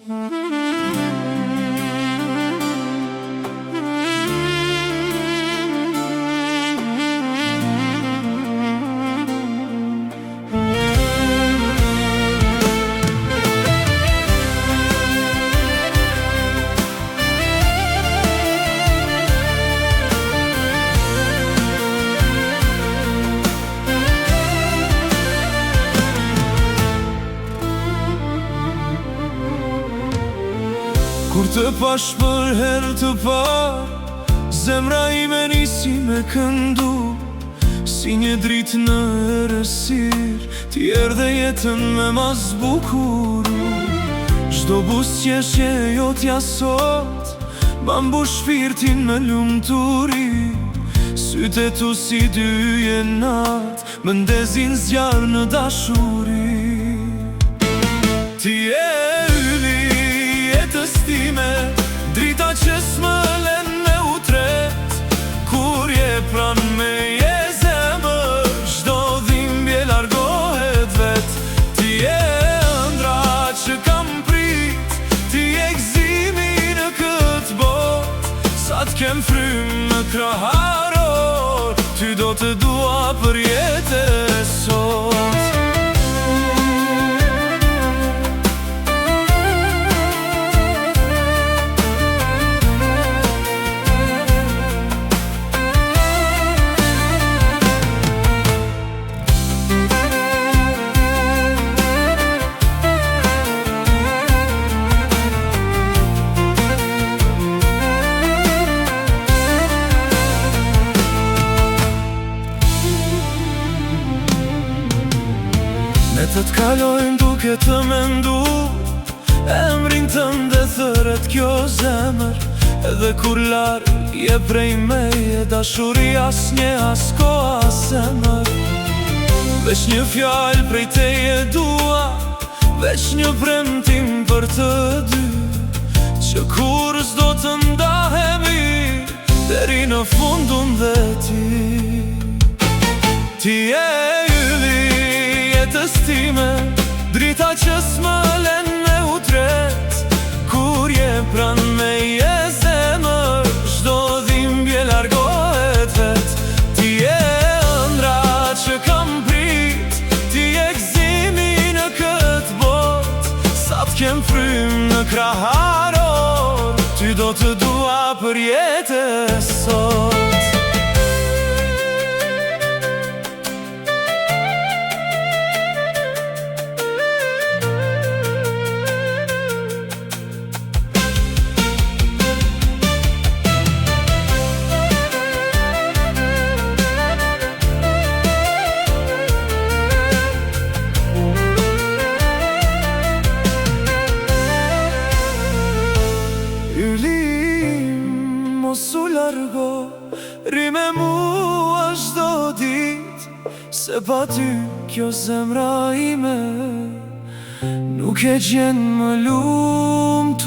Kur të pash për herë të parë, zemra ime nisi me këndu, si një dritë në errësirë, ti erdhe jetën me ma zbukuru. Çdo buzëqeshje jotja sot, ma mbush shpirtin me lumturi. Sytë e tu si dy jenat, më ndezin zjarë në dashuri. Ti e drita që s'më len me utret, kur je pran me je zemër, çdo dhimbje largohet vet. Ti je ëndra që kam prit, ti je gëzimi në këtë bot. Sa t'kem frymë në kraharor, ty do të dua për jetë e sot. Ne të t'kalojmë duke të mendu, emrin tënde thëret kjo zemër. Edhe kur larg je prej meje, dashuri as një as ko as zemër. Veç një fjallë prej teje dua, veç një premtim për të dy, që kur s'do të ndahemi, deri në fundun dhe ti. Ti e jetës time, drita që s'më len me utret, kur je pran me je zemër, çdo dhimbje largohet vet. Ti je ëndra që kam prit, ti je gëzimi në këtë bot. Sa t'kem frymë në kraharor, ty do të dua për jetë e sot. Mos u largo, ri me mua çdo dit, se pa ty kjo zemra ime nuk e gjen më lumturi.